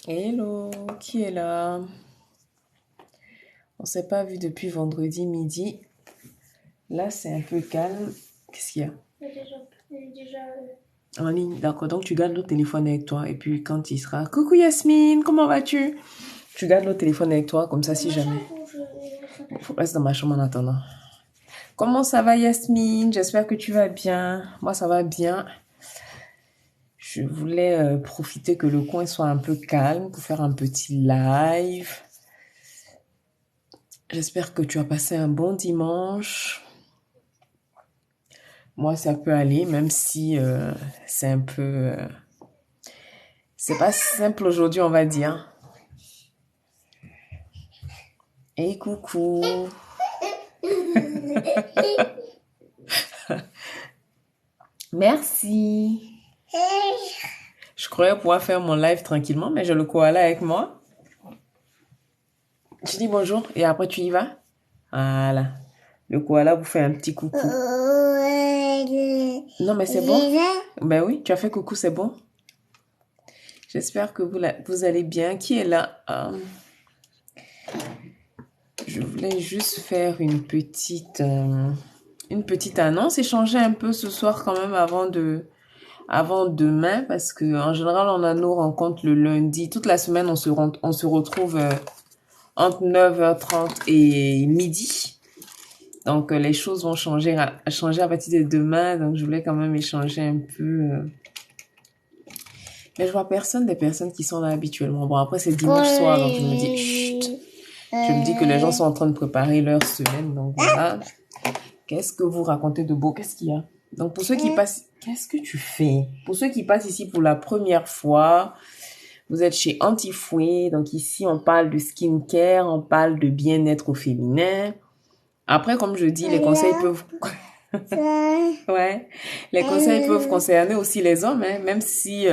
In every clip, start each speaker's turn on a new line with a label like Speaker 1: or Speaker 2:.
Speaker 1: Hello, qui est là? On s'est pas vu depuis vendredi midi. Là, c'est un peu calme. Qu'est-ce qu'il y a?
Speaker 2: Elle est déjà.
Speaker 1: En ligne, d'accord. Donc, tu gardes le téléphone avec toi. Et puis, quand il sera... Coucou Yasmine, comment vas-tu? Tu gardes le téléphone avec toi, comme ça, si jamais. Faut rester dans ma chambre en attendant. Comment ça va Yasmine? J'espère que tu vas bien. Moi, ça va bien. Je voulais profiter que le coin soit un peu calme pour faire un petit live. J'espère que tu as passé un bon dimanche. Moi, ça peut aller, même si c'est un peu... c'est pas simple aujourd'hui, on va dire. Et coucou. Merci. Je croyais pouvoir faire mon live tranquillement, mais j'ai le koala avec moi. Tu dis bonjour et après tu y vas. Voilà. Le koala vous fait un petit coucou. Non, mais c'est bon. Ben oui, tu as fait coucou, c'est bon. J'espère que vous allez bien. Qui est là? Je voulais juste faire une petite annonce, échanger un peu ce soir quand même avant demain, parce que en général on a nos rencontres le lundi. Toute la semaine on se retrouve entre 9h30 et midi. Donc les choses vont changer à partir de demain. Donc je voulais quand même échanger un peu. Mais je vois personne des personnes qui sont là habituellement. Bon, après c'est dimanche soir, donc je me dis chut. Je me dis que les gens sont en train de préparer leur semaine. Donc voilà. Qu'est-ce que vous racontez de beau? Qu'est-ce qu'il y a? Donc pour ceux qui passent... Qu'est-ce que tu fais? Pour ceux qui passent ici pour la première fois, vous êtes chez Antifouet. Donc ici, on parle de skincare, on parle de bien-être au féminin. Après, comme je dis, les conseils peuvent... ouais. Les conseils peuvent concerner aussi les hommes, hein, même si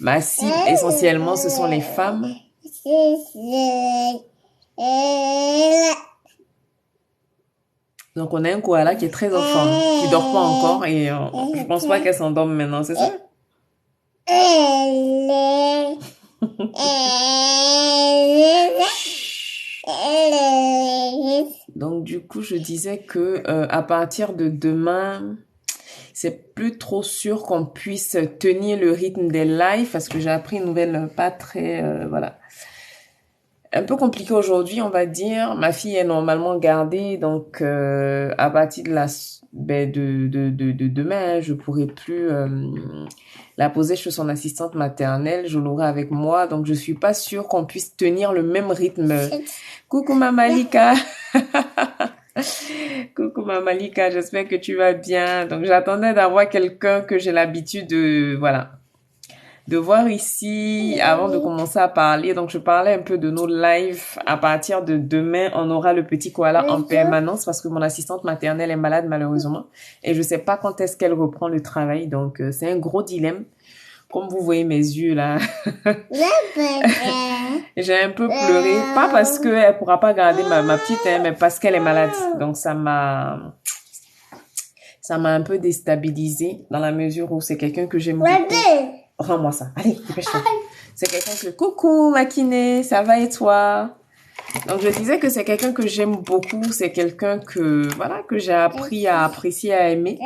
Speaker 1: ma cible, essentiellement, ce sont les femmes. Donc, on a un koala qui est très en forme, qui dort pas encore et je pense pas qu'elle s'endorme maintenant, c'est ça? Donc, du coup, je disais que à partir de demain, c'est plus trop sûr qu'on puisse tenir le rythme des lives parce que j'ai appris une nouvelle pas très, voilà. Un peu compliqué aujourd'hui, on va dire. Ma fille est normalement gardée, donc à partir de demain, je pourrai plus la poser chez son assistante maternelle. Je l'aurai avec moi, donc je suis pas sûre qu'on puisse tenir le même rythme. Coucou Mamalika. Coucou Mamalika, j'espère que tu vas bien. Donc j'attendais d'avoir quelqu'un que j'ai l'habitude de voir ici avant de commencer à parler. Donc, je parlais un peu de nos lives. À partir de demain, on aura le petit koala en permanence parce que mon assistante maternelle est malade malheureusement. Et je sais pas quand est-ce qu'elle reprend le travail. Donc, c'est un gros dilemme. Comme vous voyez mes yeux là. J'ai un peu pleuré. Pas parce qu'elle pourra pas garder ma petite, hein, mais parce qu'elle est malade. Donc, ça m'a un peu déstabilisée dans la mesure où c'est quelqu'un que j'aime beaucoup. Rends-moi ça. Allez, dépêche-toi. C'est quelqu'un que... Coucou, Makiné, ça va et toi? Donc, je disais que c'est quelqu'un que j'aime beaucoup. C'est quelqu'un que, voilà, que j'ai appris à apprécier, à aimer.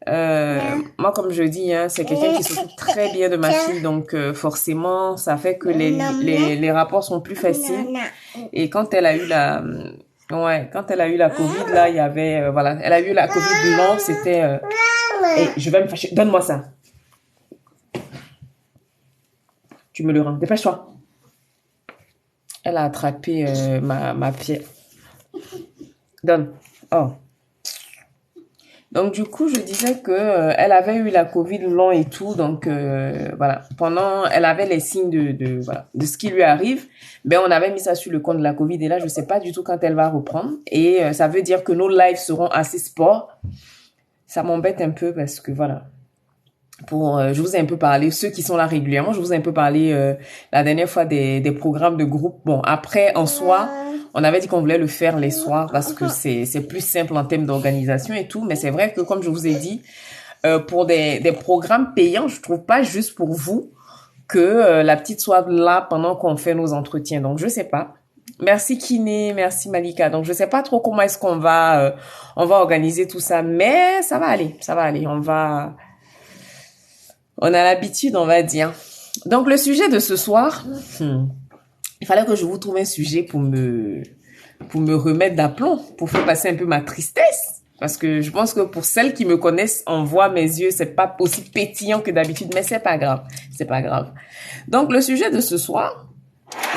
Speaker 1: Moi, comme je dis, hein, c'est quelqu'un qui s'occupe très bien de ma fille. Donc, forcément, ça fait que les rapports sont plus faciles. Et quand elle a eu quand elle a eu la Covid, là, il y avait, voilà, elle a eu la Covid long, c'était... Hey, je vais me fâcher. Donne-moi ça. Tu me le rends. Dépêche-toi. Elle a attrapé ma pierre. Donne. Oh. Donc, du coup, je disais que elle avait eu la Covid long et tout. Donc, voilà. Elle avait les signes de ce qui lui arrive. Ben, on avait mis ça sur le compte de la Covid. Et là, je sais pas du tout quand elle va reprendre. Et ça veut dire que nos lives seront assez sport. Ça m'embête un peu parce que, voilà. Je vous ai un peu parlé, ceux qui sont là régulièrement, je vous ai un peu parlé la dernière fois des programmes de groupe. Bon, après, en soi, on avait dit qu'on voulait le faire les soirs parce que c'est plus simple en termes d'organisation et tout. Mais c'est vrai que, comme je vous ai dit, pour des programmes payants, je trouve pas juste pour vous, que la petite soit là pendant qu'on fait nos entretiens. Donc, je sais pas. Merci Kiné, merci Malika. Donc, je sais pas trop comment est-ce on va organiser tout ça, mais ça va aller, ça va aller. On a l'habitude, on va dire. Donc, le sujet de ce soir, il fallait que je vous trouve un sujet pour me remettre d'aplomb, pour faire passer un peu ma tristesse. Parce que je pense que pour celles qui me connaissent, on voit mes yeux, c'est pas aussi pétillant que d'habitude, mais c'est pas grave. C'est pas grave. Donc, le sujet de ce soir,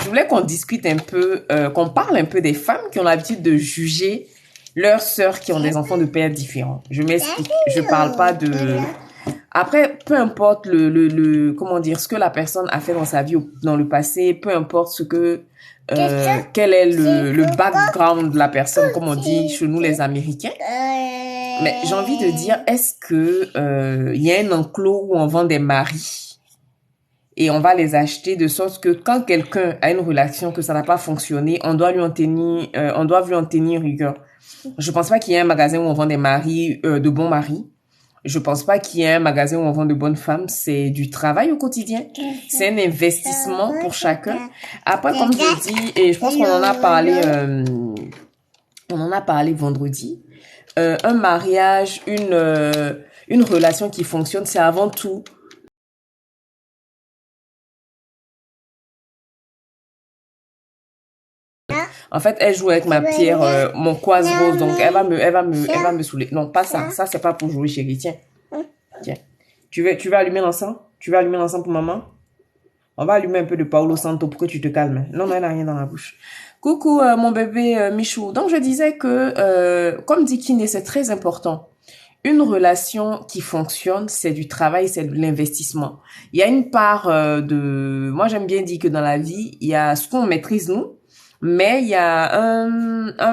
Speaker 1: je voulais qu'on discute un peu, qu'on parle un peu des femmes qui ont l'habitude de juger leurs sœurs qui ont des enfants de pères différents. Je m'explique. Je parle pas de... Après, peu importe comment dire, ce que la personne a fait dans sa vie dans le passé, peu importe quel est le background de la personne, comme on dit chez nous les Américains. Mais j'ai envie de dire, est-ce que y a un enclos où on vend des maris et on va les acheter de sorte que quand quelqu'un a une relation que ça n'a pas fonctionné, on doit lui en tenir rigueur. Je pense pas qu'il y ait un magasin où on vend des maris, de bons maris. Je pense pas qu'il y ait un magasin où on vend de bonnes femmes. C'est du travail au quotidien. C'est un investissement pour chacun. Après, comme je dis, et je pense qu'on en a parlé, vendredi, un mariage, une relation qui fonctionne, c'est avant tout en fait, elle joue avec ma pierre, mon quase rose, donc elle va me saouler. Non, pas ça. Ça, c'est pas pour jouer, chérie. Tiens. Tiens. Tu veux allumer l'encens? Tu veux allumer l'encens pour maman? On va allumer un peu de Paolo Santo pour que tu te calmes. Non, non, elle n'a rien dans la bouche. Coucou, mon bébé Michou. Donc, je disais que, comme dit Kiné, c'est très important. Une relation qui fonctionne, c'est du travail, c'est de l'investissement. Il y a une part moi j'aime bien dire que dans la vie, il y a ce qu'on maîtrise nous, mais il y a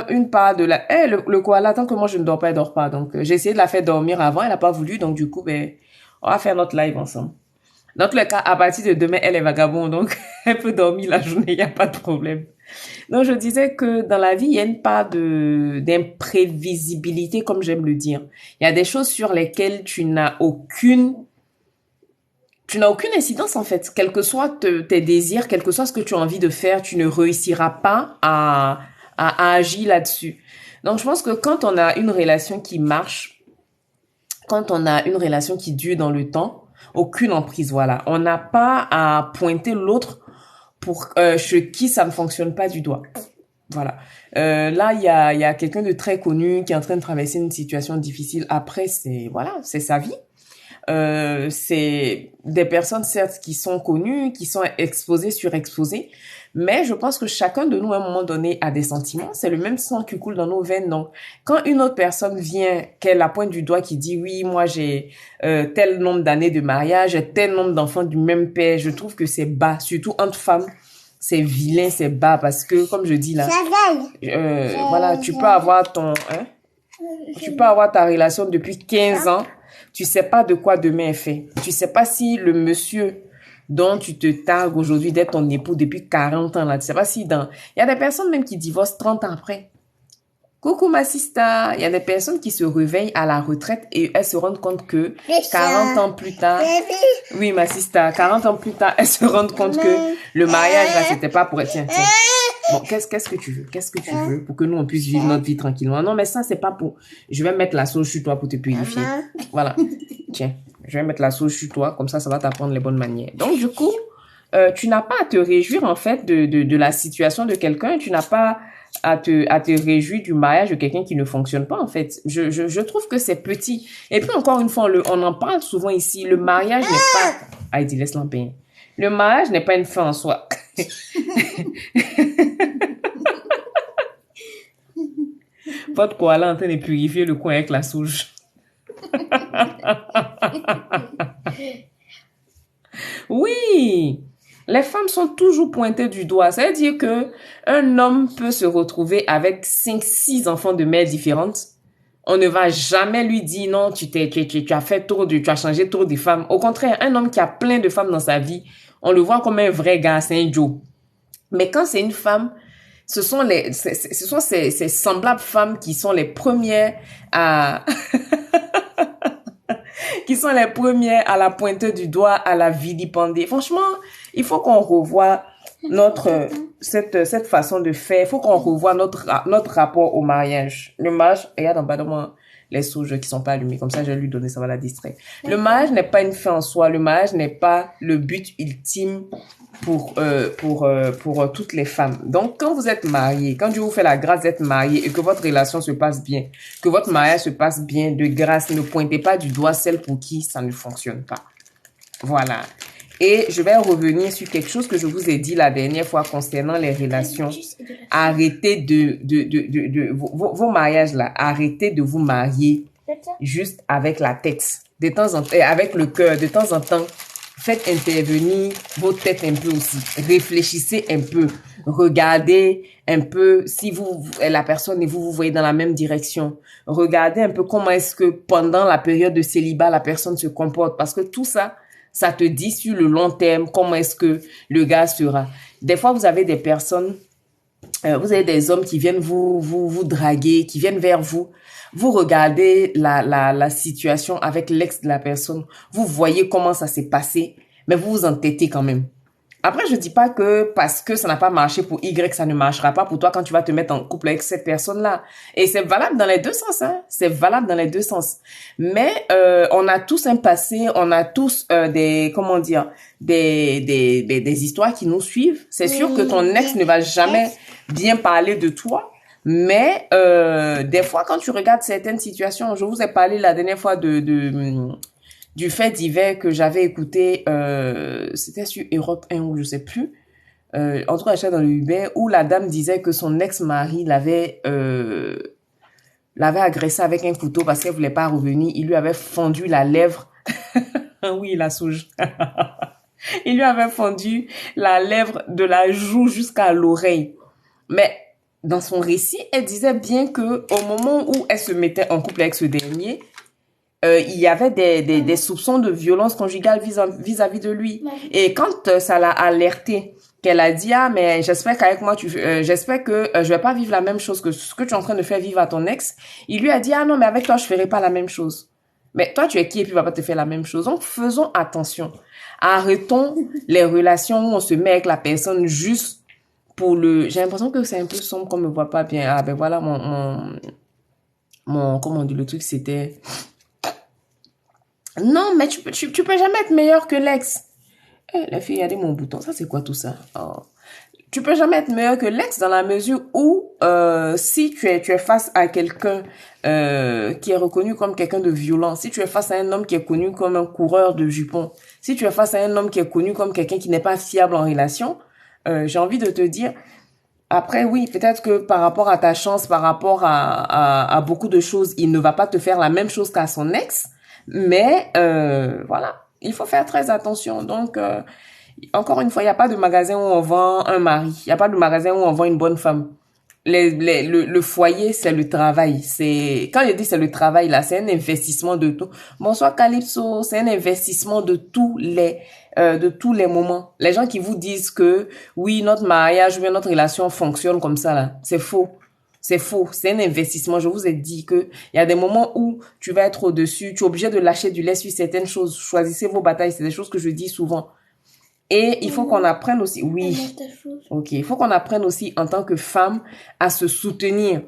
Speaker 1: une part de la... le koala, tant que moi je ne dors pas, elle dort pas. Donc j'ai essayé de la faire dormir avant, elle n'a pas voulu, donc du coup, on va faire notre live ensemble. Dans tous les cas, à partir de demain, elle est vagabonde, donc elle peut dormir la journée, il n'y a pas de problème. Donc, je disais que dans la vie, il y a une part d'imprévisibilité, comme j'aime le dire. Il y a des choses sur lesquelles tu n'as aucune incidence, en fait. Quel que soit tes désirs, quel que soit ce que tu as envie de faire, tu ne réussiras pas à agir là-dessus. Donc, je pense que quand on a une relation qui marche, quand on a une relation qui dure dans le temps, aucune emprise, voilà. On n'a pas à pointer l'autre pour chez qui ça ne fonctionne pas du doigt. Voilà. Là, il y a quelqu'un de très connu qui est en train de traverser une situation difficile. Après, c'est sa vie. C'est des personnes certes qui sont connues, qui sont exposées, surexposées, mais je pense que chacun de nous à un moment donné a des sentiments. C'est le même sang qui coule dans nos veines. Donc, quand une autre personne vient, qu'elle la pointe du doigt, qui dit oui, moi j'ai tel nombre d'années de mariage, tel nombre d'enfants du même père, je trouve que c'est bas, surtout entre femmes. C'est vilain, c'est bas parce que comme je dis là, voilà, tu peux avoir tu peux avoir ta relation depuis 15 ans. Tu sais pas de quoi demain est fait. Tu sais pas si le monsieur dont tu te targues aujourd'hui d'être ton époux depuis 40 ans là, tu sais pas si il y a des personnes même qui divorcent 30 ans après. Coucou ma sista, il y a des personnes qui se réveillent à la retraite et elles se rendent compte que 40 ans plus tard, oui ma sista, 40 ans plus tard, elles se rendent compte que le mariage là c'était pas pour être, tiens. Bon, qu'est-ce que tu veux? Qu'est-ce que tu veux pour que nous, on puisse vivre notre vie tranquillement? Non, mais ça, c'est pas pour... Je vais mettre la sauce sur toi pour te purifier. Voilà. Tiens, je vais mettre la sauce sur toi, comme ça va t'apprendre les bonnes manières. Donc, du coup, tu n'as pas à te réjouir, en fait, de la situation de quelqu'un. Tu n'as pas à te réjouir du mariage de quelqu'un qui ne fonctionne pas, en fait. Je trouve que c'est petit. Et puis, encore une fois, on en parle souvent ici. Le mariage n'est pas... Heidi, laisse l'empêcher. Le mariage n'est pas une fin en soi. Votre koala en train de purifier le coin avec la souche. Oui, les femmes sont toujours pointées du doigt. Ça veut dire que un homme peut se retrouver avec 5-6 enfants de mères différentes. On ne va jamais lui dire non, tu as fait tu as changé trop de femmes. Au contraire, un homme qui a plein de femmes dans sa vie, on le voit comme un vrai gars, c'est un Joe. Mais quand c'est une femme, ce sont ces semblables femmes qui sont les premières à qui sont les premières à la pointer du doigt, à la vilipender. Franchement, il faut qu'on revoie cette façon de faire. Il faut qu'on revoie notre rapport au mariage. Le mariage, regarde en bas de moi les souges qui sont pas allumées. Comme ça, je vais lui donner, ça va la distraire. Le mariage n'est pas une fin en soi. Le mariage n'est pas le but ultime pour toutes les femmes. Donc, quand vous êtes mariés, quand Dieu vous fait la grâce d'être mariés et que votre relation se passe bien, que votre mariage se passe bien, de grâce, ne pointez pas du doigt celle pour qui ça ne fonctionne pas. Voilà. Et je vais revenir sur quelque chose que je vous ai dit la dernière fois concernant les relations. Arrêtez vos mariages là, arrêtez de vous marier juste avec la tête. De temps en temps, avec le cœur, de temps en temps, faites intervenir vos têtes un peu aussi. Réfléchissez un peu. Regardez un peu si la personne et vous voyez dans la même direction. Regardez un peu comment est-ce que pendant la période de célibat, la personne se comporte. Parce que tout ça, ça te dit sur le long terme comment est-ce que le gars sera. Des fois, vous avez des personnes, vous avez des hommes qui viennent vous draguer, qui viennent vers vous. Vous regardez la situation avec l'ex de la personne. Vous voyez comment ça s'est passé, mais vous vous entêtez quand même. Après, je dis pas que parce que ça n'a pas marché pour Y, ça ne marchera pas pour toi quand tu vas te mettre en couple avec cette personne-là. Et c'est valable dans les deux sens, hein. C'est valable dans les deux sens. Mais on a tous un passé, on a tous des histoires qui nous suivent. C'est sûr que ton ex ne va jamais bien parler de toi. Mais des fois, quand tu regardes certaines situations, je vous ai parlé la dernière fois du fait divers que j'avais écouté, c'était sur Europe 1 ou je sais plus, en tout cas, j'étais dans le Uber, où la dame disait que son ex-mari l'avait agressé avec un couteau parce qu'elle voulait pas revenir. Il lui avait fendu la lèvre. Oui, la souge. Il lui avait fendu la lèvre de la joue jusqu'à l'oreille. Mais dans son récit, elle disait bien que au moment où elle se mettait en couple avec ce dernier, il y avait des soupçons de violence conjugale vis-à-vis de lui. Et quand ça l'a alerté, qu'elle a dit, ah, mais j'espère qu'avec moi, j'espère que je vais pas vivre la même chose que ce que tu es en train de faire vivre à ton ex. Il lui a dit, ah non, mais avec toi, je ferai pas la même chose. Mais toi, tu es qui et puis va pas te faire la même chose. Donc, faisons attention. Arrêtons les relations où on se met avec la personne juste pour j'ai l'impression que c'est un peu sombre qu'on me voit pas bien. Ah, ben voilà, comment on dit, le truc, c'était, non, mais tu peux jamais être meilleur que l'ex. La fille, regardez mon bouton. Ça, c'est quoi tout ça? Oh. Tu peux jamais être meilleur que l'ex dans la mesure où, si tu es face à quelqu'un, qui est reconnu comme quelqu'un de violent, si tu es face à un homme qui est connu comme un coureur de jupons, si tu es face à un homme qui est connu comme quelqu'un qui n'est pas fiable en relation, j'ai envie de te dire, après, oui, peut-être que par rapport à ta chance, par rapport à beaucoup de choses, il ne va pas te faire la même chose qu'à son ex, mais voilà, il faut faire très attention. Donc, encore une fois, il n'y a pas de magasin où on vend un mari, il n'y a pas de magasin où on vend une bonne femme. Le foyer, c'est le travail. Quand je dis c'est le travail, là, c'est un investissement de tout. Bonsoir Calypso, c'est un investissement de tous les moments. Les gens qui vous disent que, oui, notre mariage ou bien notre relation fonctionne comme ça, là, c'est faux. C'est faux. C'est un investissement. Je vous ai dit que il y a des moments où tu vas être au-dessus, tu es obligé de lâcher du lait sur certaines choses. Choisissez vos batailles. C'est des choses que je dis souvent. Et il faut qu'on apprenne aussi, oui, ok, il faut qu'on apprenne aussi en tant que femme à se soutenir.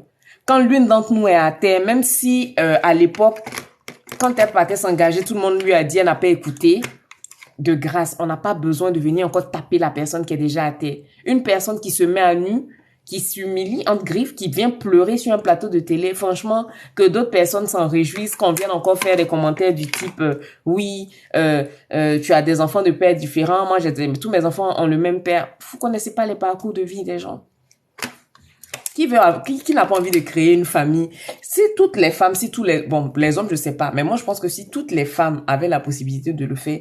Speaker 1: Quand l'une d'entre nous est à terre, même si à l'époque, quand elle partait s'engager, tout le monde lui a dit, elle n'a pas écouté, de grâce, on n'a pas besoin de venir encore taper la personne qui est déjà à terre. Une personne qui se met à nu, qui s'humilie entre griffes, qui vient pleurer sur un plateau de télé, franchement, que d'autres personnes s'en réjouissent, qu'on vienne encore faire des commentaires du type oui, tu as des enfants de pères différents, moi tous mes enfants ont le même père. Vous connaissez pas les parcours de vie des gens. Qui n'a pas envie de créer une famille? Si toutes les femmes, les hommes, je sais pas, mais moi je pense que si toutes les femmes avaient la possibilité de le faire,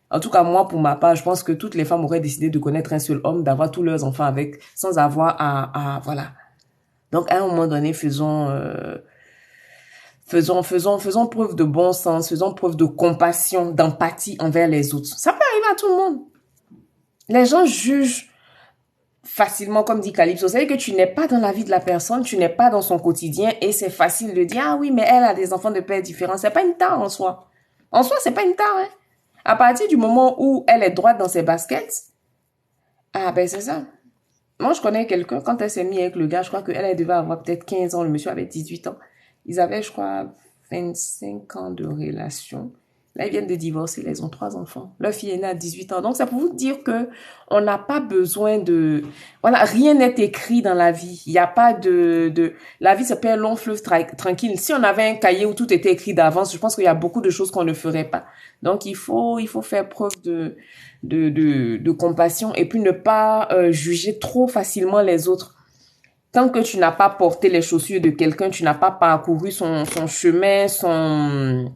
Speaker 1: en tout cas, moi, pour ma part, je pense que toutes les femmes auraient décidé de connaître un seul homme, d'avoir tous leurs enfants avec, sans avoir voilà. Donc, à un moment donné, faisons preuve de bon sens, faisons preuve de compassion, d'empathie envers les autres. Ça peut arriver à tout le monde. Les gens jugent facilement, comme dit Calypso. C'est-à-dire que tu n'es pas dans la vie de la personne, tu n'es pas dans son quotidien et c'est facile de dire, ah oui, mais elle a des enfants de pères différents. C'est pas une tare en soi. En soi, c'est pas une tare, hein. À partir du moment où elle est droite dans ses baskets, ah ben c'est ça. Moi, je connais quelqu'un, quand elle s'est mise avec le gars, je crois qu'elle elle devait avoir peut-être 15 ans, le monsieur avait 18 ans. Ils avaient, je crois, 25 ans de relation. Là, ils viennent de divorcer, là, ils ont 3 enfants. Leur fille est née à 18 ans. Donc, c'est pour vous dire que on n'a pas besoin de... Voilà, rien n'est écrit dans la vie. Il n'y a pas La vie, c'est pas un long fleuve tranquille. Si on avait un cahier où tout était écrit d'avance, je pense qu'il y a beaucoup de choses qu'on ne ferait pas. Donc, il faut faire preuve de compassion et puis ne pas juger trop facilement les autres. Tant que tu n'as pas porté les chaussures de quelqu'un, tu n'as pas parcouru son chemin, son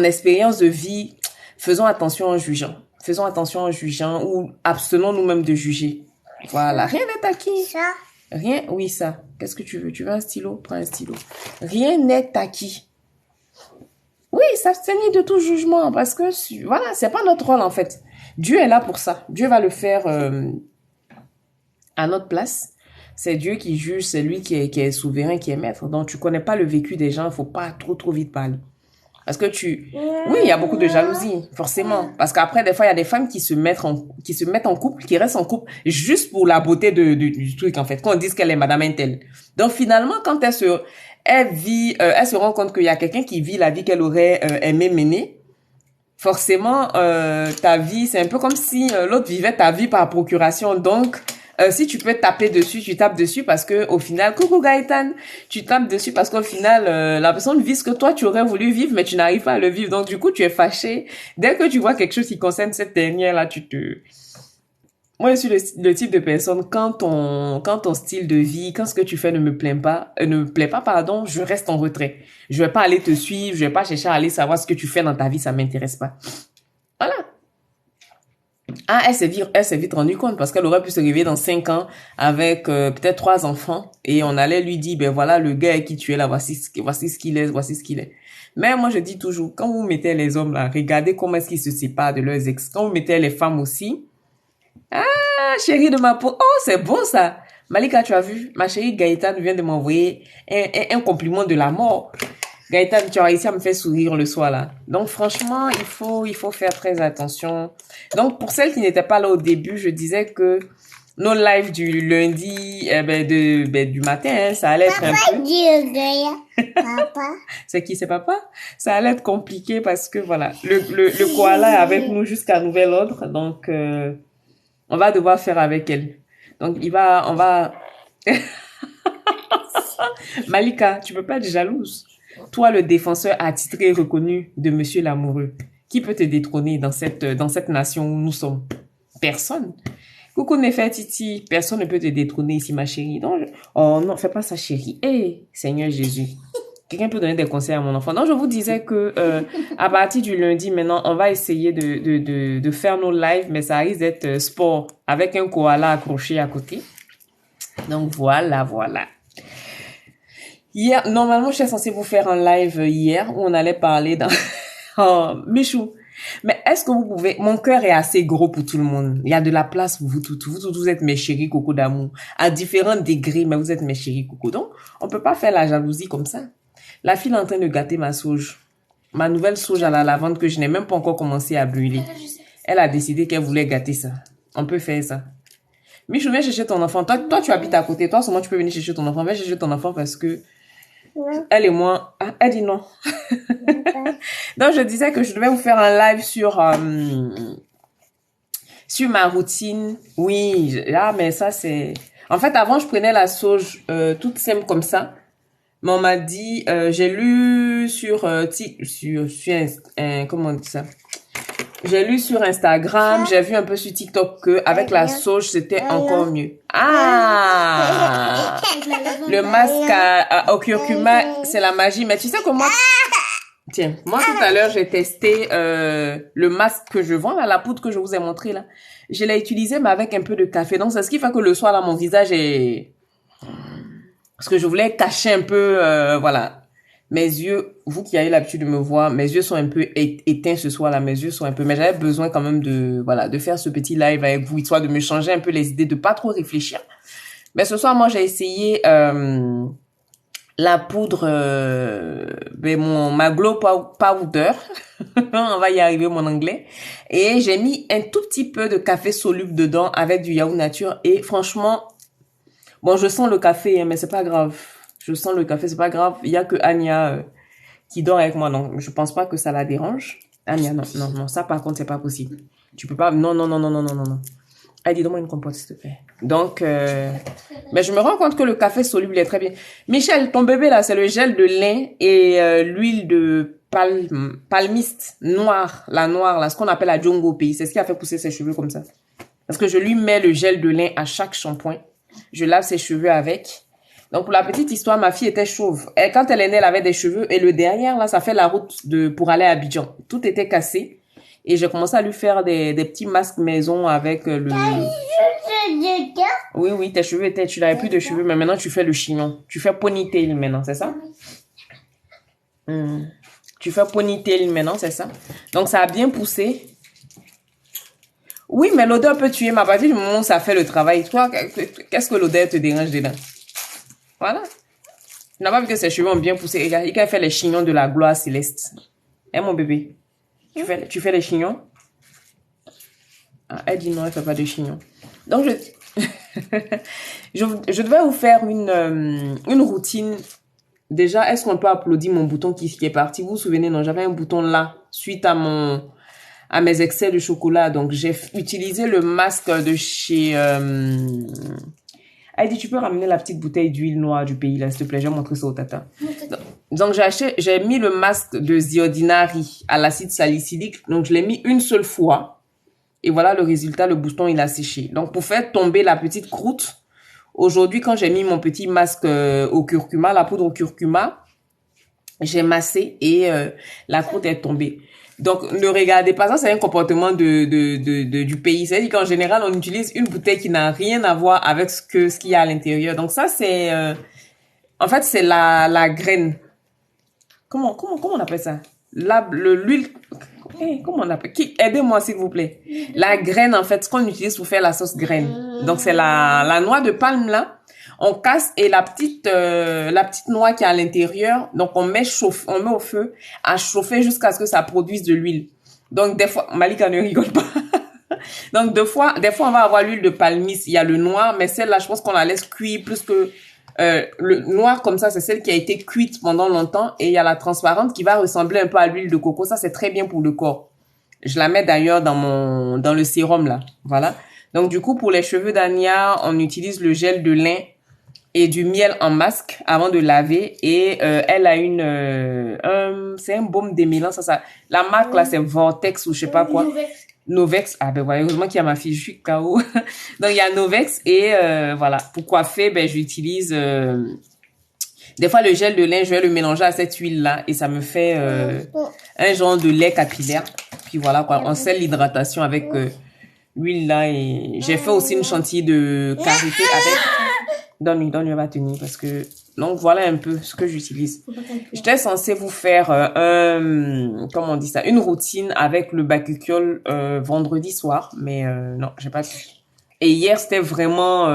Speaker 1: expérience de vie, faisons attention en jugeant. Faisons attention en jugeant ou abstenons nous-mêmes de juger. Voilà, rien n'est acquis.
Speaker 2: Ça.
Speaker 1: Rien, oui ça. Qu'est-ce que tu veux? Tu veux un stylo? Prends un stylo. Rien n'est acquis. Oui, s'abstenir de tout jugement parce que voilà, c'est pas notre rôle en fait. Dieu est là pour ça. Dieu va le faire à notre place. C'est Dieu qui juge, c'est lui qui est souverain, qui est maître. Donc tu connais pas le vécu des gens, faut pas trop vite parler. Parce que oui, il y a beaucoup de jalousie, forcément. Parce qu'après, des fois, il y a des femmes qui se mettent en couple, qui restent en couple, juste pour la beauté du truc, en fait. Quand on dit qu'elle est madame Intel. Donc, finalement, quand elle se rend compte qu'il y a quelqu'un qui vit la vie qu'elle aurait aimé mener, forcément, ta vie, c'est un peu comme si l'autre vivait ta vie par procuration. Donc, si tu peux taper dessus, tu tapes dessus parce que au final, coucou Gaëtan, tu tapes dessus parce qu'au final, la personne vit ce que toi tu aurais voulu vivre, mais tu n'arrives pas à le vivre. Donc du coup, tu es fâché. Dès que tu vois quelque chose qui concerne cette dernière-là, moi, je suis le type de personne, quand ton style de vie, quand ce que tu fais ne me plaît pas, pardon, je reste en retrait. Je vais pas aller te suivre, je vais pas chercher à aller savoir ce que tu fais dans ta vie, ça m'intéresse pas. Voilà. Ah, elle s'est vite rendue compte parce qu'elle aurait pu se réveiller dans 5 ans avec peut-être 3 enfants et on allait lui dire, ben voilà, le gars avec qui tu es là, voici ce qu'il est, voici ce qu'il est. Mais moi, je dis toujours, quand vous mettez les hommes là, regardez comment est-ce qu'ils se séparent de leurs ex. Quand vous mettez les femmes aussi, ah, chérie de ma peau, oh, c'est beau ça. Malika, tu as vu, ma chérie Gaëtane vient de m'envoyer un compliment de la mort. Gaëtane, tu as réussi à me faire sourire le soir là. Donc franchement, il faut faire très attention. Donc pour celles qui n'étaient pas là au début, je disais que nos lives du lundi, du matin, hein, ça allait être un peu...
Speaker 2: Papa.
Speaker 1: C'est qui, c'est papa? Ça allait être compliqué parce que voilà, le koala est avec nous jusqu'à nouvel ordre. Donc on va devoir faire avec elle. Donc on va... Malika, tu peux pas être jalouse. Toi, le défenseur attitré et reconnu de Monsieur l'amoureux, qui peut te détrôner dans cette nation où nous sommes? Personne. Coucou Nefertiti, personne ne peut te détrôner ici, ma chérie. Donc, oh non, fais pas ça, chérie. Eh, Seigneur Jésus. Quelqu'un peut donner des conseils à mon enfant. Donc, je vous disais que à partir du lundi, maintenant, on va essayer de faire nos lives, mais ça risque d'être sport avec un koala accroché à côté. Donc, voilà. Hier, normalement, je suis censée vous faire un live hier où on allait parler dans... Oh, Michou. Mais est-ce que vous pouvez... Mon cœur est assez gros pour tout le monde. Il y a de la place pour vous toutes. Vous êtes mes chéris coco d'amour. À différents degrés, mais vous êtes mes chéris coco. Donc, on peut pas faire la jalousie comme ça. La fille est en train de gâter ma sauge. Ma nouvelle sauge à la lavande que je n'ai même pas encore commencé à brûler. Elle a décidé qu'elle voulait gâter ça. On peut faire ça. Michou, viens chercher ton enfant. Toi, tu habites à côté. Toi, seulement, tu peux venir chercher ton enfant. Viens chercher ton enfant parce que elle et moi... Ah, elle dit non. Donc, je disais que je devais vous faire un live sur ma routine. Oui, mais ça, c'est... En fait, avant, je prenais la sauge toute simple comme ça. Mais on m'a dit... j'ai lu sur comment on dit ça? J'ai lu sur Instagram, j'ai vu un peu sur TikTok que avec la sauge, c'était encore mieux. Ah! Le masque au curcuma, c'est la magie. Mais tu sais comment... Tiens, moi tout à l'heure, j'ai testé le masque que je vends, là, la poudre que je vous ai montré là. Je l'ai utilisé, mais avec un peu de café. Donc, c'est ce qui fait que le soir, là, mon visage est... Parce que je voulais cacher un peu, voilà. Mes yeux, vous qui avez l'habitude de me voir, mes yeux sont un peu éteints ce soir là, mes yeux sont un peu, mais j'avais besoin quand même de faire ce petit live avec vous, histoire de me changer un peu les idées, de pas trop réfléchir. Mais ce soir, moi, j'ai essayé la poudre, ma glow powder. On va y arriver, mon anglais. Et j'ai mis un tout petit peu de café soluble dedans avec du yaourt nature. Et franchement, bon, je sens le café, hein, mais c'est pas grave. Je sens le café, c'est pas grave. Il y a que Anya qui dort avec moi, donc je pense pas que ça la dérange. Anya, non, non, non, ça par contre, c'est pas possible. Tu peux pas, non, non, non, non, non, non, non, non. Allez, donne-moi une compote, s'il te plaît. Donc, mais je me rends compte que le café soluble est très bien. Michel, ton bébé là, c'est le gel de lin et l'huile de palmiste noire, la noire, là, ce qu'on appelle la jongo au pays. C'est ce qui a fait pousser ses cheveux comme ça. Parce que je lui mets le gel de lin à chaque shampoing. Je lave ses cheveux avec. Donc, pour la petite histoire, ma fille était chauve. Et quand elle est née, elle avait des cheveux. Et le derrière, là, ça fait la route pour aller à Abidjan. Tout était cassé. Et j'ai commencé à lui faire des petits masques maison avec le... Oui, oui, tes cheveux étaient... Tu n'avais plus de cheveux, mais maintenant, tu fais le chignon. Tu fais ponytail maintenant, c'est ça? Tu fais ponytail maintenant, c'est ça? Donc, ça a bien poussé. Oui, mais l'odeur peut tuer. Mais à partir du moment où ça fait le travail, toi, qu'est-ce que l'odeur te dérange dedans? Voilà. Tu n'as pas vu que ses cheveux ont bien poussé. Regarde, il a fait les chignons de la gloire céleste. Hein, mon bébé? Tu fais les chignons? Ah, elle dit non, elle fait pas de chignons. Donc, je devais vous faire une routine. Déjà, est-ce qu'on peut applaudir mon bouton qui est parti? Vous vous souvenez, non, j'avais un bouton là, suite à mes excès de chocolat. Donc, j'ai utilisé le masque de chez... Elle dit, tu peux ramener la petite bouteille d'huile noire du pays, là, s'il te plaît. Je vais montrer ça au tata. Donc, j'ai mis le masque de The Ordinary à l'acide salicylique. Donc, je l'ai mis une seule fois. Et voilà le résultat, le bouton, il a séché. Donc, pour faire tomber la petite croûte, aujourd'hui, quand j'ai mis mon petit masque au curcuma, la poudre au curcuma, j'ai massé et la croûte est tombée. Donc, ne regardez pas ça, c'est un comportement du pays. C'est-à-dire qu'en général, on utilise une bouteille qui n'a rien à voir avec ce qu'il y a à l'intérieur. Donc, ça, c'est... en fait, c'est la graine. Comment on appelle ça? L'huile... comment on appelle? Aidez-moi, s'il vous plaît. La graine, en fait, ce qu'on utilise pour faire la sauce graine. Donc, c'est la noix de palme, là. On casse et la petite noix qui est à l'intérieur, donc on met au feu à chauffer jusqu'à ce que ça produise de l'huile. Donc des fois, Malika ne rigole pas. Donc des fois on va avoir l'huile de palmiste, il y a le noir, mais celle-là je pense qu'on la laisse cuire plus que le noir comme ça, c'est celle qui a été cuite pendant longtemps et il y a la transparente qui va ressembler un peu à l'huile de coco. Ça c'est très bien pour le corps. Je la mets d'ailleurs dans le sérum là. Voilà. Donc du coup pour les cheveux d'Ania, on utilise le gel de lin et du miel en masque avant de laver et elle a c'est un baume démêlant ça la marque là c'est Vortex ou je sais pas quoi. Novex. Ah ben voilà, heureusement qu'il y a ma fille, je suis KO. Donc il y a Novex et voilà, pour coiffer ben j'utilise des fois le gel de lin, je vais le mélanger à cette huile là et ça me fait un genre de lait capillaire. Puis voilà quoi, on scelle l'hydratation avec l'huile là et j'ai fait aussi une chantilly de karité avec... Donne-lui, elle va tenir parce que... Donc, voilà un peu ce que j'utilise. J'étais censée vous faire comment on dit ça? Une routine avec le bakuchiol vendredi soir. Mais non, j'ai pas pu. Et hier, c'était vraiment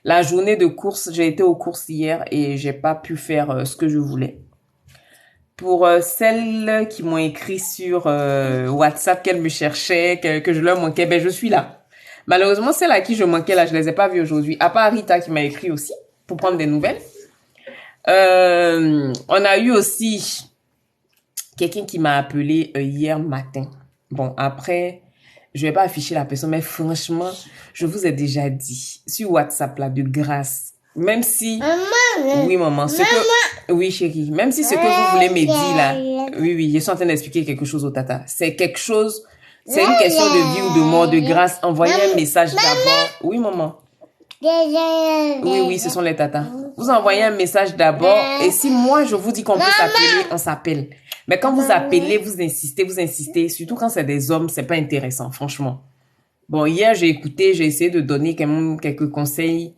Speaker 1: la journée de course. J'ai été aux courses hier et j'ai pas pu faire ce que je voulais. Pour celles qui m'ont écrit sur WhatsApp qu'elles me cherchaient, que je leur manquais, ben je suis là. Malheureusement, celles à qui je manquais là, je les ai pas vues aujourd'hui. À part Rita qui m'a écrit aussi pour prendre des nouvelles. On a eu aussi quelqu'un qui m'a appelé hier matin. Bon, après, je vais pas afficher la personne, mais franchement, je vous ai déjà dit sur WhatsApp là, de grâce. Même si... Maman, oui, maman. Oui, chérie. Même si ce que vous voulez me dire là... Oui, je suis en train d'expliquer quelque chose au tata. C'est quelque chose... C'est une question de vie ou de mort, de grâce. Envoyez un message d'abord. Oui, maman. Oui, ce sont les tatas. Vous envoyez un message d'abord. Et si moi, je vous dis qu'on peut s'appeler, on s'appelle. Mais quand vous appelez, vous insistez. Surtout quand c'est des hommes, c'est pas intéressant, franchement. Bon, hier, j'ai écouté, j'ai essayé de donner quand même quelques conseils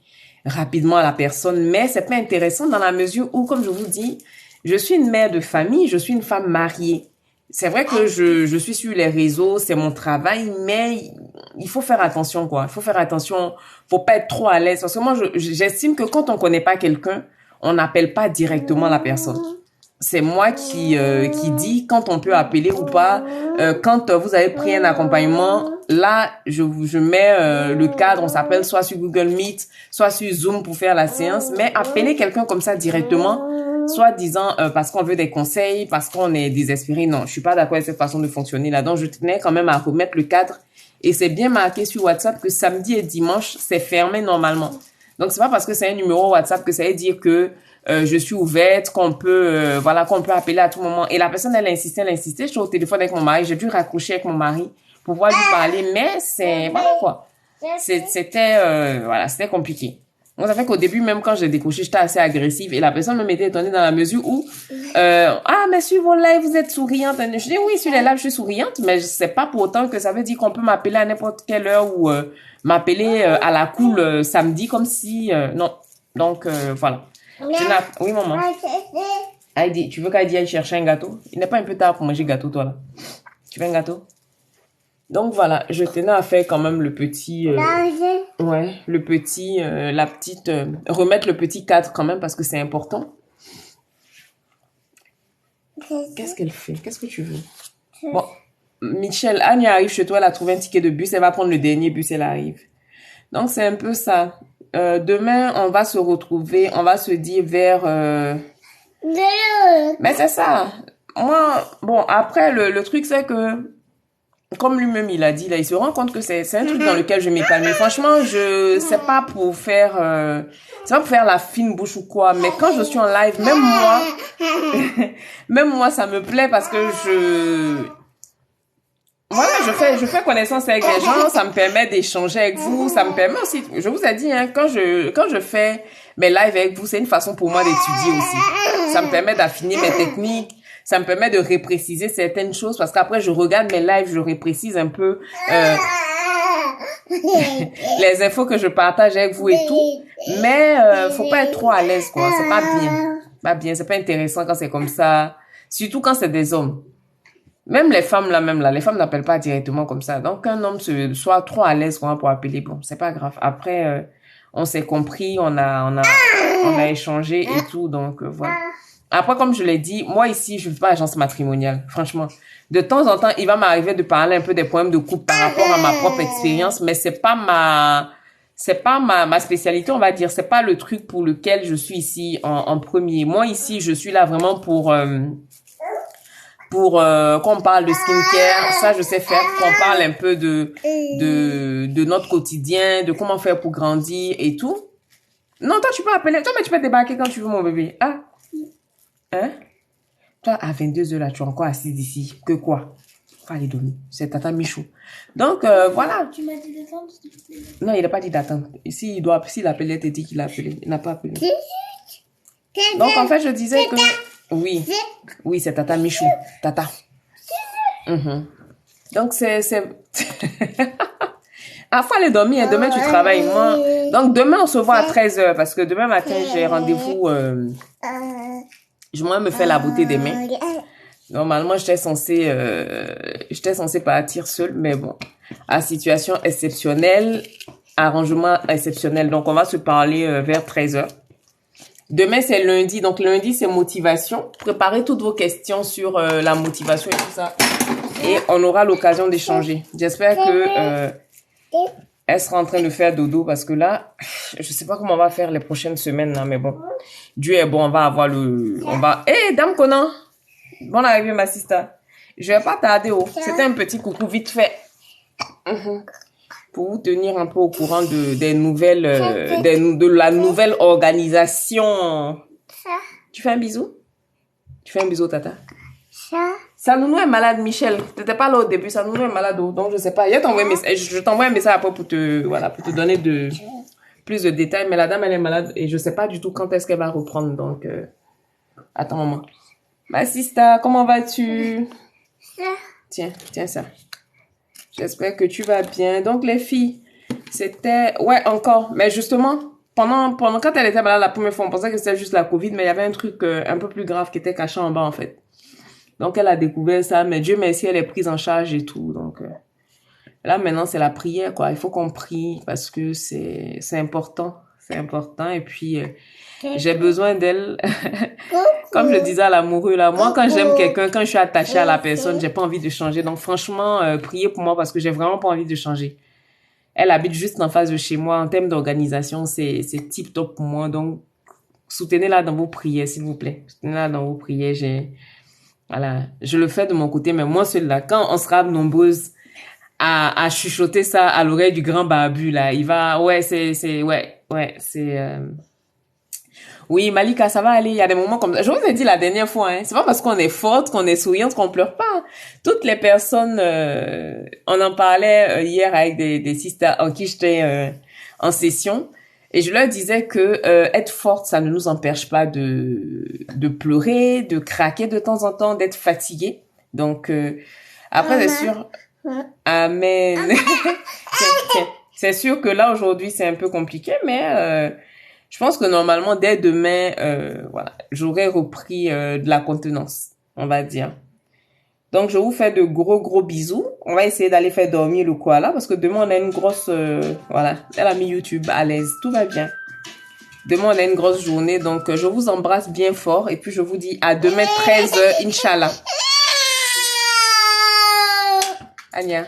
Speaker 1: rapidement à la personne. Mais c'est pas intéressant dans la mesure où, comme je vous dis, je suis une mère de famille, je suis une femme mariée. C'est vrai que je suis sur les réseaux, c'est mon travail, mais il faut faire attention, quoi. Il faut faire attention, faut pas être trop à l'aise. Parce que moi, j'estime que quand on connaît pas quelqu'un, on n'appelle pas directement la personne. C'est moi qui dit quand on peut appeler ou pas. Quand vous avez pris un accompagnement, là, je mets le cadre, on s'appelle soit sur Google Meet, soit sur Zoom pour faire la séance. Mais appeler quelqu'un comme ça directement, soit disant parce qu'on veut des conseils, parce qu'on est désespéré, non, je suis pas d'accord avec cette façon de fonctionner là. Donc, je tenais quand même à remettre le cadre. Et c'est bien marqué sur WhatsApp que samedi et dimanche, c'est fermé normalement. Donc, c'est pas parce que c'est un numéro WhatsApp que ça veut dire que je suis ouverte, qu'on peut appeler à tout moment. Et la personne, elle insistait. Je suis au téléphone avec mon mari. J'ai dû raccrocher avec mon mari pour pouvoir lui parler. Mais voilà quoi. C'était compliqué. Donc, ça fait qu'au début, même quand j'ai décroché, j'étais assez agressive. Et la personne me mettait étonnée dans la mesure où, mais sur vos lives, vous êtes souriante. Je dis oui, sur les lives, je suis souriante. Mais je sais pas pour autant que ça veut dire qu'on peut m'appeler à n'importe quelle heure ou m'appeler à la cool samedi comme si... non. Donc, voilà. Oui, maman. Heidi, tu veux qu'Heidi aille chercher un gâteau? Il n'est pas un peu tard pour manger gâteau, toi, là. Tu veux un gâteau? Donc, voilà. Je tenais à faire quand même le petit... remettre le petit cadre quand même parce que c'est important. Qu'est-ce qu'elle fait? Qu'est-ce que tu veux? Bon, Michel, Annie arrive chez toi, elle a trouvé un ticket de bus, elle va prendre le dernier bus, elle arrive. Donc, c'est un peu ça. Demain, on va se retrouver, on va se dire vers... Mais c'est ça. Moi, bon, après, le truc, c'est que, comme lui-même, il a dit, là, il se rend compte que c'est un truc dans lequel je m'épanouis. Franchement, c'est pas pour faire, c'est pas pour faire la fine bouche ou quoi, mais quand je suis en live, même moi, ça me plaît parce que voilà, je fais connaissance avec les gens, ça me permet d'échanger avec vous, ça me permet aussi, je vous ai dit, hein, quand je fais mes lives avec vous, c'est une façon pour moi d'étudier aussi. Ça me permet d'affiner mes techniques, ça me permet de répréciser certaines choses parce qu'après je regarde mes lives, je réprécise un peu, les infos que je partage avec vous et tout. Mais, faut pas être trop à l'aise, quoi. C'est pas bien. Pas bien, c'est pas intéressant quand c'est comme ça. Surtout quand c'est des hommes. Même les femmes les femmes n'appellent pas directement comme ça. Donc, qu'un homme soit trop à l'aise pour appeler, bon, c'est pas grave. Après, on s'est compris, on a échangé et tout, donc voilà. Après, comme je l'ai dit, moi ici, je ne fais pas agence matrimoniale, franchement. De temps en temps, il va m'arriver de parler un peu des problèmes de couple par rapport à ma propre expérience, mais c'est pas ma spécialité, on va dire. C'est pas le truc pour lequel je suis ici en premier. Moi ici, je suis là vraiment pour qu'on parle de skincare, ça je sais faire, qu'on parle un peu de notre quotidien, de comment faire pour grandir et tout. Non, toi tu peux appeler, toi mais tu peux débarquer quand tu veux mon bébé. Ah, hein? Toi à 22h là, tu es encore assise ici. Que quoi? Faut aller dormir. C'est Tata Michou. Donc voilà.
Speaker 2: Tu m'as dit d'attendre, s'il te plaît.
Speaker 1: Non, il n'a pas dit d'attendre. S'il appelait, il te dit qu'il a appelé. Il n'a pas appelé. Donc en fait, je disais que oui, c'est Tata Michou. Tata. Donc c'est Ah, faut aller dormir, hein. Demain tu travailles. Moi. Donc demain on se voit à 13h parce que demain matin j'ai rendez-vous. Moi me faire la beauté des mains. Normalement j'étais censée partir seule, mais bon, à situation exceptionnelle, arrangement exceptionnel. Donc on va se parler vers 13h. Demain, c'est lundi. Donc, lundi, c'est motivation. Préparez toutes vos questions sur la motivation et tout ça. Et on aura l'occasion d'échanger. J'espère que elle sera en train de faire dodo parce que là, je sais pas comment on va faire les prochaines semaines, là, mais bon. Dieu est bon, on va avoir Dame Conan! Bon arrivée, ma sister. Je vais pas tarder, C'était un petit coucou vite fait. Pour vous tenir un peu au courant des nouvelles, de la nouvelle organisation. Tu fais un bisou? Tu fais un bisou, Tata? Sanounou est malade, Michel. T'étais pas là au début, Sanounou est malade, donc je sais pas. Je t'envoie un message après pour te donner plus de détails, mais la dame, elle est malade et je sais pas du tout quand est-ce qu'elle va reprendre, donc, attends, maman. Ma sister, comment vas-tu? Tiens ça. J'espère que tu vas bien. Donc, les filles, c'était... Ouais, encore. Mais justement, pendant quand elle était malade la première fois, on pensait que c'était juste la Covid, mais il y avait un truc un peu plus grave qui était caché en bas, en fait. Donc, elle a découvert ça, mais Dieu merci, elle est prise en charge et tout. Donc, là, maintenant, c'est la prière, quoi. Il faut qu'on prie parce que c'est important. c'est important. Et puis, j'ai besoin d'elle. Comme je disais à l'amoureux, là, moi, quand j'aime quelqu'un, quand je suis attachée à la personne, j'ai pas envie de changer. Donc, franchement, priez pour moi parce que j'ai vraiment pas envie de changer. Elle habite juste en face de chez moi. En termes d'organisation, c'est tip top pour moi. Donc, soutenez-la dans vos prières, s'il vous plaît. Soutenez-la dans vos prières. Voilà. Je le fais de mon côté, mais moi, celui-là, quand on sera nombreuses à chuchoter ça à l'oreille du grand barbu, là, il va, oui, Malika, ça va aller. Il y a des moments comme ça. Je vous ai dit la dernière fois, hein. C'est pas parce qu'on est forte, qu'on est souriante, qu'on pleure pas. Toutes les personnes, on en parlait hier avec des sisters en qui j'étais en session, et je leur disais que être forte, ça ne nous empêche pas de pleurer, de craquer de temps en temps, d'être fatigué. Donc après, c'est sûr. Amen. C'est sûr que là aujourd'hui c'est un peu compliqué, mais je pense que normalement, dès demain, voilà, j'aurai repris de la contenance, on va dire. Donc, je vous fais de gros bisous. On va essayer d'aller faire dormir le koala parce que demain, on a une grosse... voilà, elle a mis YouTube à l'aise. Tout va bien. Demain, on a une grosse journée. Donc, je vous embrasse bien fort. Et puis, je vous dis à demain 13h, Inch'Allah. Anya.